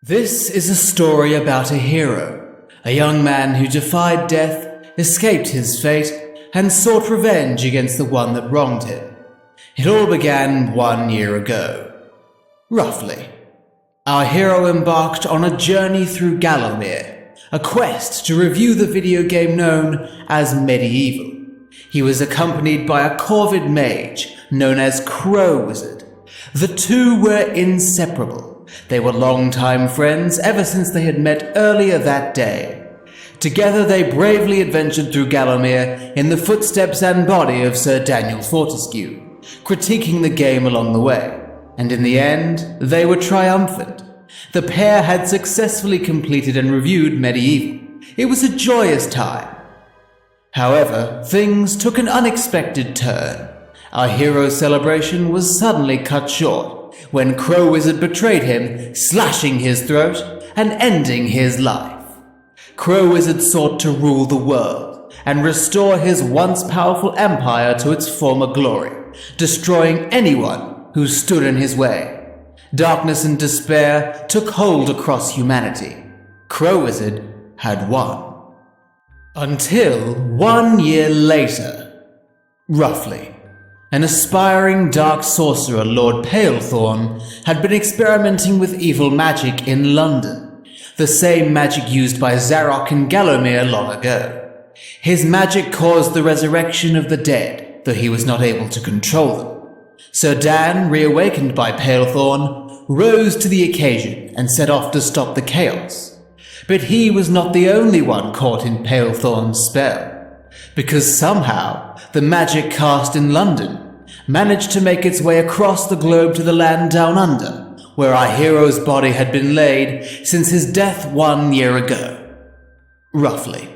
This is a story about a hero, a young man who defied death, escaped his fate, and sought revenge against the one that wronged him. It all began 1 year ago. Roughly. Our hero embarked on a journey through Gallowmere, a quest to review the video game known as MediEvil. He was accompanied by a corvid mage known as Crow Wizard. The two were inseparable. They were longtime friends ever since they had met earlier that day. Together they bravely adventured through Gallowmere in the footsteps and body of Sir Daniel Fortescue, critiquing the game along the way. And in the end, they were triumphant. The pair had successfully completed and reviewed MediEvil. It was a joyous time. However, things took an unexpected turn. Our hero's celebration was suddenly cut short when Crow Wizard betrayed him, slashing his throat and ending his life. Crow Wizard sought to rule the world and restore his once powerful empire to its former glory, destroying anyone who stood in his way. Darkness and despair took hold across humanity. Crow Wizard had won. Until 1 year later, roughly. An aspiring dark sorcerer, Lord Palethorn, had been experimenting with evil magic in London, the same magic used by Zarok in Gallowmere long ago. His magic caused the resurrection of the dead, though he was not able to control them. Sir Dan, reawakened by Palethorn, rose to the occasion and set off to stop the chaos. But he was not the only one caught in Palethorn's spell, because somehow the magic cast in London managed to make its way across the globe to the land down under, where our hero's body had been laid since his death 1 year ago. Roughly.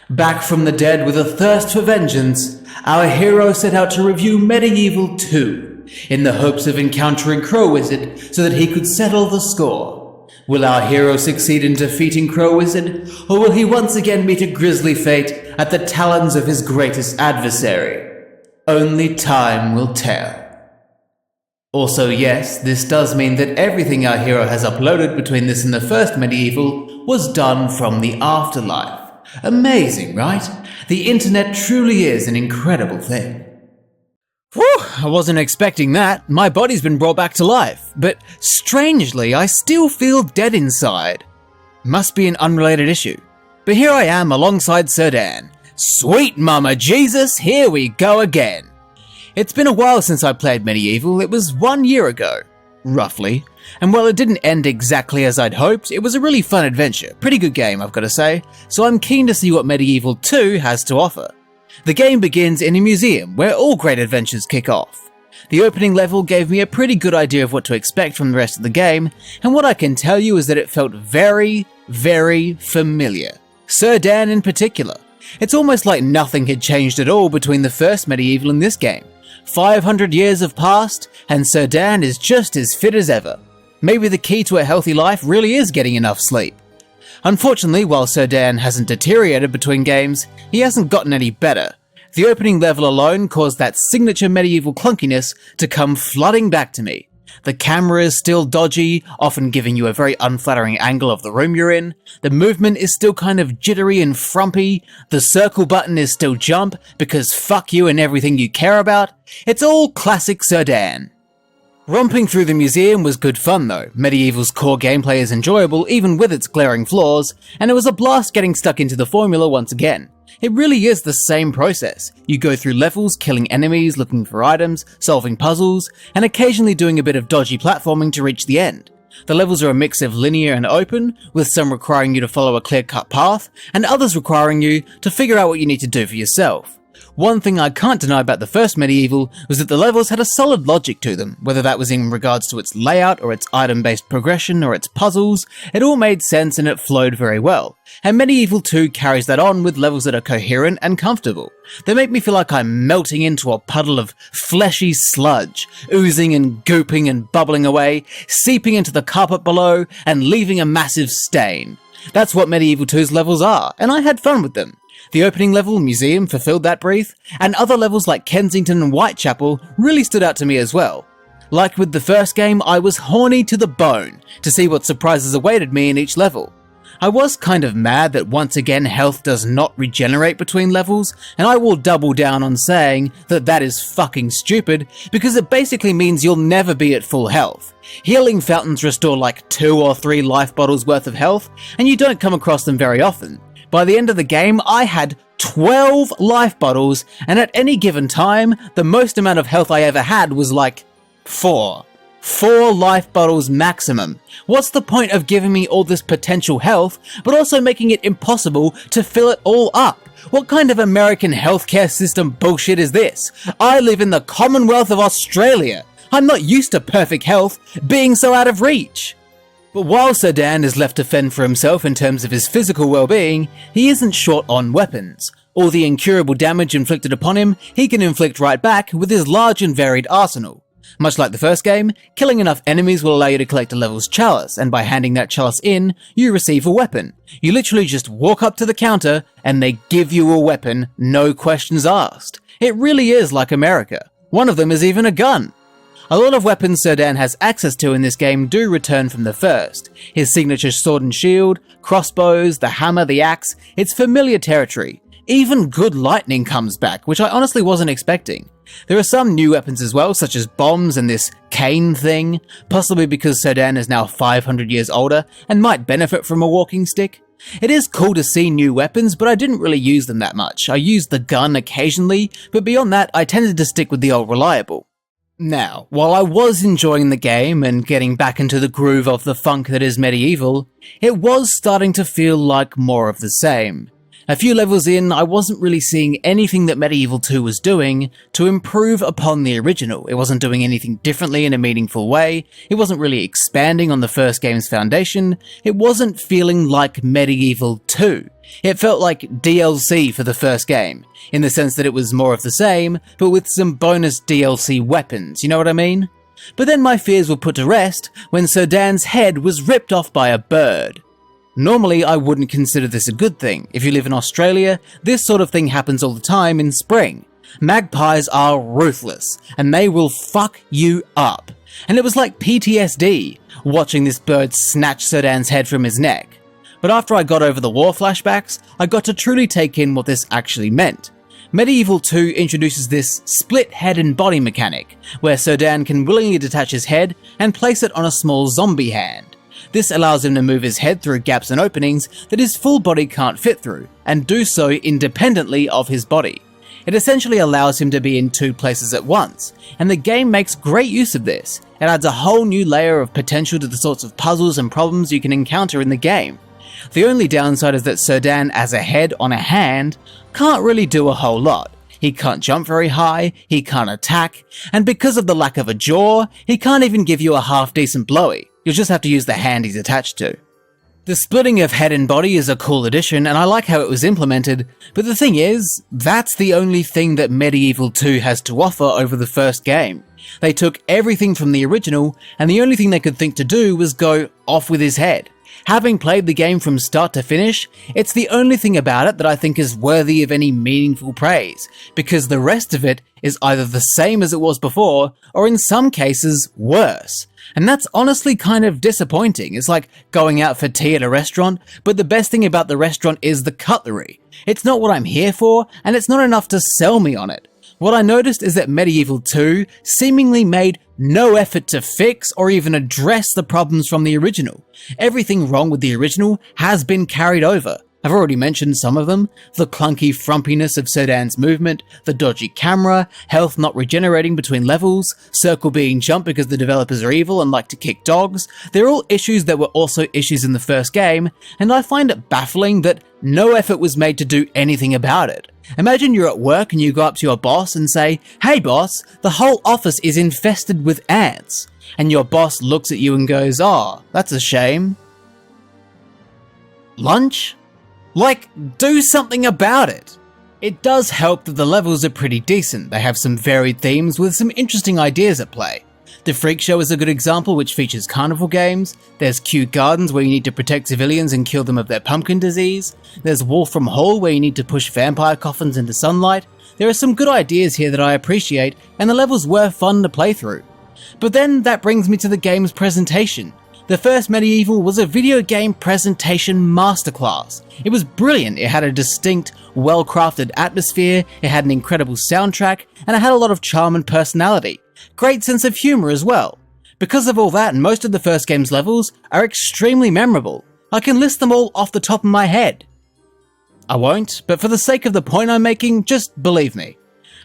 Back from the dead with a thirst for vengeance, our hero set out to review MediEvil 2, in the hopes of encountering Crow Wizard so that he could settle the score. Will our hero succeed in defeating Crow Wizard, or will he once again meet a grisly fate at the talons of his greatest adversary? Only time will tell. Also, yes, this does mean that everything our hero has uploaded between this and the first MediEvil was done from the afterlife. Amazing, right? The internet truly is an incredible thing. Whew, I wasn't expecting that. My body's been brought back to life, but strangely, I still feel dead inside. Must be an unrelated issue. But here I am alongside Sir Dan. Sweet Mama Jesus, here we go again. It's been a while since I played MediEvil. It was 1 year ago, roughly. And while it didn't end exactly as I'd hoped, it was a really fun adventure. Pretty good game, I've got to say. So I'm keen to see what MediEvil 2 has to offer. The game begins in a museum where all great adventures kick off. The opening level gave me a pretty good idea of what to expect from the rest of the game, and what I can tell you is that it felt very, very familiar. Sir Dan in particular. It's almost like nothing had changed at all between the first MediEvil and this game. 500 years have passed, and Sir Dan is just as fit as ever. Maybe the key to a healthy life really is getting enough sleep. Unfortunately, while Sir Dan hasn't deteriorated between games, he hasn't gotten any better. The opening level alone caused that signature MediEvil clunkiness to come flooding back to me. The camera is still dodgy, often giving you a very unflattering angle of the room you're in. The movement is still kind of jittery and frumpy. The circle button is still jump, because fuck you and everything you care about. It's all classic Sir Dan. Romping through the museum was good fun though. MediEvil's core gameplay is enjoyable even with its glaring flaws, and it was a blast getting stuck into the formula once again. It really is the same process. You go through levels, killing enemies, looking for items, solving puzzles, and occasionally doing a bit of dodgy platforming to reach the end. The levels are a mix of linear and open, with some requiring you to follow a clear-cut path, and others requiring you to figure out what you need to do for yourself. One thing I can't deny about the first MediEvil was that the levels had a solid logic to them, whether that was in regards to its layout or its item-based progression or its puzzles. It all made sense and it flowed very well. And MediEvil 2 carries that on with levels that are coherent and comfortable. They make me feel like I'm melting into a puddle of fleshy sludge, oozing and gooping and bubbling away, seeping into the carpet below and leaving a massive stain. That's what MediEvil 2's levels are, and I had fun with them. The opening level, Museum, fulfilled that brief, and other levels like Kensington and Whitechapel really stood out to me as well. Like with the first game, I was horny to the bone to see what surprises awaited me in each level. I was kind of mad that once again health does not regenerate between levels, and I will double down on saying that that is fucking stupid, because it basically means you'll never be at full health. Healing fountains restore like 2 or 3 life bottles worth of health, and you don't come across them very often. By the end of the game, I had 12 life bottles, and at any given time, the most amount of health I ever had was like 4. 4 life bottles maximum. What's the point of giving me all this potential health, but also making it impossible to fill it all up? What kind of American healthcare system bullshit is this? I live in the Commonwealth of Australia. I'm not used to perfect health being so out of reach. But while Sedan is left to fend for himself in terms of his physical well-being, he isn't short on weapons. All the incurable damage inflicted upon him, he can inflict right back with his large and varied arsenal. Much like the first game, killing enough enemies will allow you to collect a level's chalice, and by handing that chalice in, you receive a weapon. You literally just walk up to the counter, and they give you a weapon, no questions asked. It really is like America. One of them is even a gun. A lot of weapons Sedan has access to in this game do return from the first. His signature sword and shield, crossbows, the hammer, the axe, it's familiar territory. Even good lightning comes back, which I honestly wasn't expecting. There are some new weapons as well, such as bombs and this cane thing, possibly because Sedan is now 500 years older and might benefit from a walking stick. It is cool to see new weapons, but I didn't really use them that much. I used the gun occasionally, but beyond that, I tended to stick with the old reliable. Now, while I was enjoying the game and getting back into the groove of the funk that is MediEvil, it was starting to feel like more of the same. A few levels in, I wasn't really seeing anything that MediEvil 2 was doing to improve upon the original. It wasn't doing anything differently in a meaningful way, it wasn't really expanding on the first game's foundation, it wasn't feeling like MediEvil 2. It felt like DLC for the first game, in the sense that it was more of the same, but with some bonus DLC weapons, you know what I mean? But then my fears were put to rest when Sedan's head was ripped off by a bird. Normally, I wouldn't consider this a good thing. If you live in Australia, this sort of thing happens all the time in spring. Magpies are ruthless, and they will fuck you up. And it was like PTSD, watching this bird snatch Sedan's head from his neck. But after I got over the war flashbacks, I got to truly take in what this actually meant. MediEvil 2 introduces this split head and body mechanic, where Sedan can willingly detach his head and place it on a small zombie hand. This allows him to move his head through gaps and openings that his full body can't fit through, and do so independently of his body. It essentially allows him to be in 2 places at once, and the game makes great use of this. It adds a whole new layer of potential to the sorts of puzzles and problems you can encounter in the game. The only downside is that Sedan as a head on a hand can't really do a whole lot. He can't jump very high, he can't attack, and because of the lack of a jaw, he can't even give you a half-decent blowy. You'll just have to use the hand he's attached to. The splitting of head and body is a cool addition, and I like how it was implemented, but the thing is, that's the only thing that MediEvil 2 has to offer over the first game. They took everything from the original, and the only thing they could think to do was go off with his head. Having played the game from start to finish, it's the only thing about it that I think is worthy of any meaningful praise, because the rest of it is either the same as it was before, or in some cases, worse. And that's honestly kind of disappointing. It's like going out for tea at a restaurant, but the best thing about the restaurant is the cutlery. It's not what I'm here for, and it's not enough to sell me on it. What I noticed is that MediEvil 2 seemingly made no effort to fix or even address the problems from the original. Everything wrong with the original has been carried over. I've already mentioned some of them: the clunky frumpiness of Sedan's movement, the dodgy camera, health not regenerating between levels, circle being jumped because the developers are evil and like to kick dogs. They're all issues that were also issues in the first game, and I find it baffling that no effort was made to do anything about it. Imagine you're at work and you go up to your boss and say, "Hey boss, the whole office is infested with ants." And your boss looks at you and goes, "Oh, that's a shame." Lunch? Like, do something about it. It does help that the levels are pretty decent. They have some varied themes with some interesting ideas at play. The Freak Show is a good example, which features carnival games. There's Kew Gardens, where you need to protect civilians and cure them of their pumpkin disease. There's Wolfram Hall, where you need to push vampire coffins into sunlight. There are some good ideas here that I appreciate, and the levels were fun to play through. But then that brings me to the game's presentation. The first MediEvil was a video game presentation masterclass. It was brilliant. It had a distinct, well-crafted atmosphere, it had an incredible soundtrack, and it had a lot of charm and personality. Great sense of humor as well. Because of all that, most of the first game's levels are extremely memorable. I can list them all off the top of my head. I won't, but for the sake of the point I'm making, just believe me.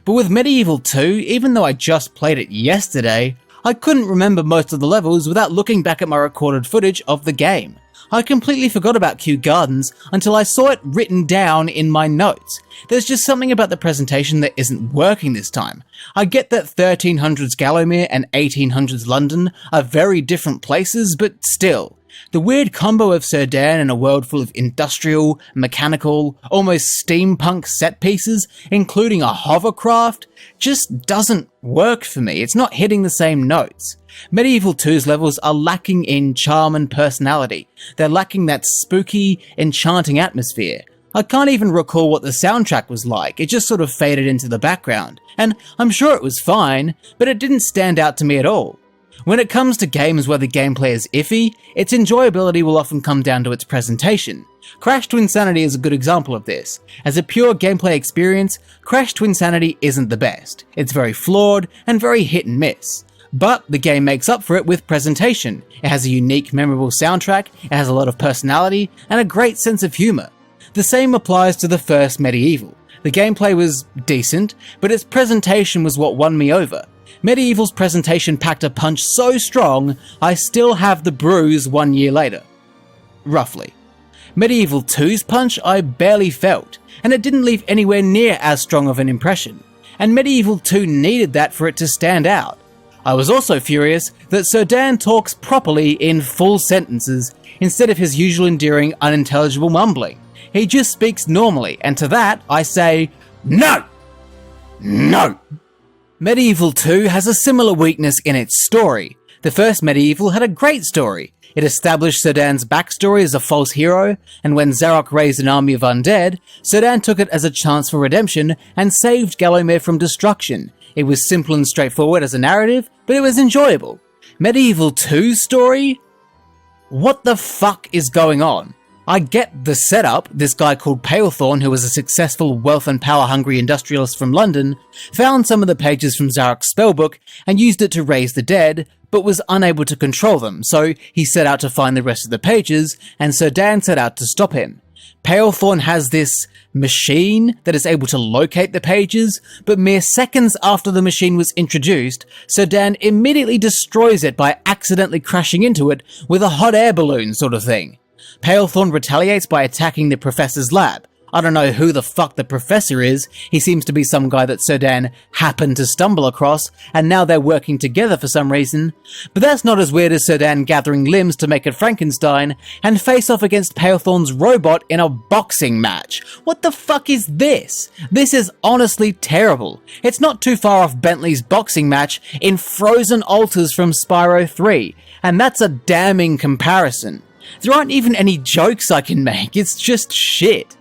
But with MediEvil 2, even though I just played it yesterday, I couldn't remember most of the levels without looking back at my recorded footage of the game. I completely forgot about Kew Gardens until I saw it written down in my notes. There's just something about the presentation that isn't working this time. I get that 1300s Gallowmere and 1800s London are very different places, but still. The weird combo of Sedan in a world full of industrial, mechanical, almost steampunk set pieces, including a hovercraft, just doesn't work for me. It's not hitting the same notes. MediEvil 2's levels are lacking in charm and personality. They're lacking that spooky, enchanting atmosphere. I can't even recall what the soundtrack was like. It just sort of faded into the background. And I'm sure it was fine, but it didn't stand out to me at all. When it comes to games where the gameplay is iffy, its enjoyability will often come down to its presentation. Crash Twinsanity is a good example of this. As a pure gameplay experience, Crash Twinsanity isn't the best. It's very flawed and very hit and miss. But the game makes up for it with presentation. It has a unique, memorable soundtrack, it has a lot of personality, and a great sense of humor. The same applies to the first MediEvil. The gameplay was decent, but its presentation was what won me over. MediEvil's presentation packed a punch so strong, I still have the bruise 1 year later. Roughly. MediEvil 2's punch I barely felt, and it didn't leave anywhere near as strong of an impression. And MediEvil 2 needed that for it to stand out. I was also furious that Sedan talks properly in full sentences instead of his usual endearing, unintelligible mumbling. He just speaks normally, and to that I say, no! No! MediEvil 2 has a similar weakness in its story. The first MediEvil had a great story. It established Sedan's backstory as a false hero, and when Zarok raised an army of undead, Sedan took it as a chance for redemption and saved Gallowmere from destruction. It was simple and straightforward as a narrative, but it was enjoyable. MediEvil 2's story? What the fuck is going on? I get the setup. This guy called Palethorn, who was a successful, wealth and power-hungry industrialist from London, found some of the pages from Zarok's spellbook and used it to raise the dead, but was unable to control them, so he set out to find the rest of the pages, and Sedan set out to stop him. Palethorn has this machine that is able to locate the pages, but mere seconds after the machine was introduced, Sedan immediately destroys it by accidentally crashing into it with a hot air balloon sort of thing. Palethorn retaliates by attacking the professor's lab. I don't know who the fuck the professor is. He seems to be some guy that Sedan happened to stumble across, and now they're working together for some reason. But that's not as weird as Sedan gathering limbs to make a Frankenstein and face off against Palethorn's robot in a boxing match. What the fuck is this? This is honestly terrible. It's not too far off Bentley's boxing match in Frozen Altars from Spyro 3, and that's a damning comparison. There aren't even any jokes I can make, it's just shit.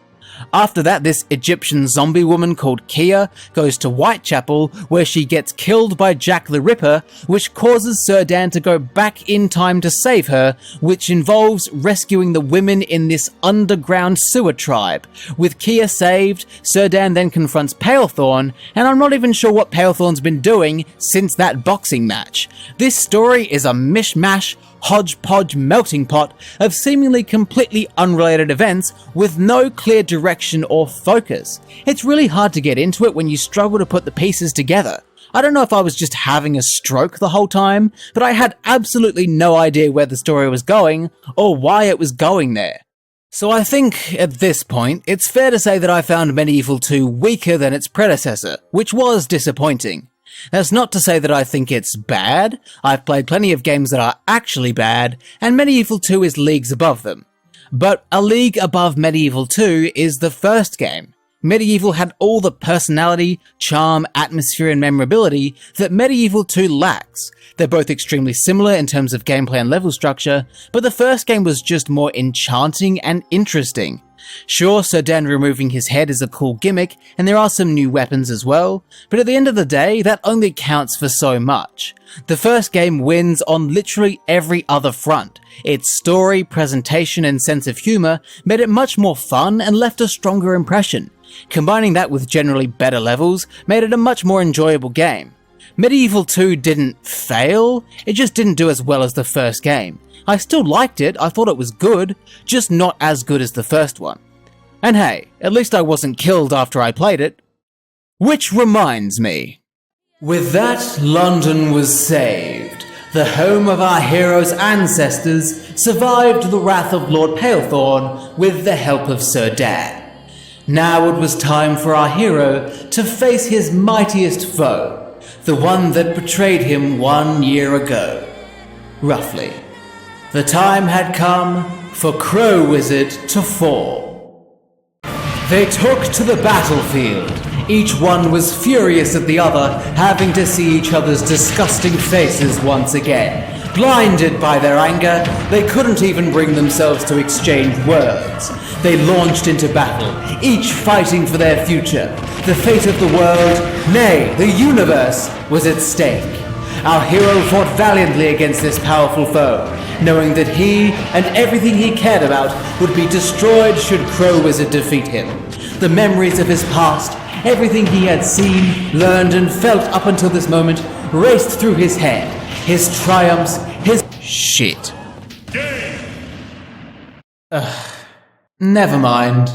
After that, this Egyptian zombie woman called Kia goes to Whitechapel, where she gets killed by Jack the Ripper, which causes Sedan to go back in time to save her, which involves rescuing the women in this underground sewer tribe. With Kia saved, Sedan then confronts Palethorn, and I'm not even sure what Palethorn's been doing since that boxing match. This story is a mishmash, hodgepodge melting pot of seemingly completely unrelated events with no clear direction or focus. It's really hard to get into it when you struggle to put the pieces together. I don't know if I was just having a stroke the whole time, but I had absolutely no idea where the story was going or why it was going there. So I think, at this point, it's fair to say that I found MediEvil 2 weaker than its predecessor, which was disappointing. That's not to say that I think it's bad. I've played plenty of games that are actually bad, and MediEvil 2 is leagues above them. But a league above MediEvil 2 is the first game. MediEvil had all the personality, charm, atmosphere, and memorability that MediEvil 2 lacks. They're both extremely similar in terms of gameplay and level structure, but the first game was just more enchanting and interesting. Sure, Sir Dan removing his head is a cool gimmick, and there are some new weapons as well, but at the end of the day, that only counts for so much. The first game wins on literally every other front. Its story, presentation, and sense of humour made it much more fun and left a stronger impression. Combining that with generally better levels made it a much more enjoyable game. MediEvil 2 didn't fail, it just didn't do as well as the first game. I still liked it, I thought it was good, just not as good as the first one. And hey, at least I wasn't killed after I played it. Which reminds me. With that, London was saved. The home of our hero's ancestors survived the wrath of Lord Palethorn with the help of Sir Dan. Now it was time for our hero to face his mightiest foe, the one that betrayed him 1 year ago. Roughly. The time had come for Crow Wizard to fall. They took to the battlefield. Each one was furious at the other, having to see each other's disgusting faces once again. Blinded by their anger, they couldn't even bring themselves to exchange words. They launched into battle, each fighting for their future. The fate of the world, nay, the universe, was at stake. Our hero fought valiantly against this powerful foe, knowing that he and everything he cared about would be destroyed should Crow Wizard defeat him. The memories of his past, everything he had seen, learned, and felt up until this moment raced through his head. His triumphs, his shit. Never mind.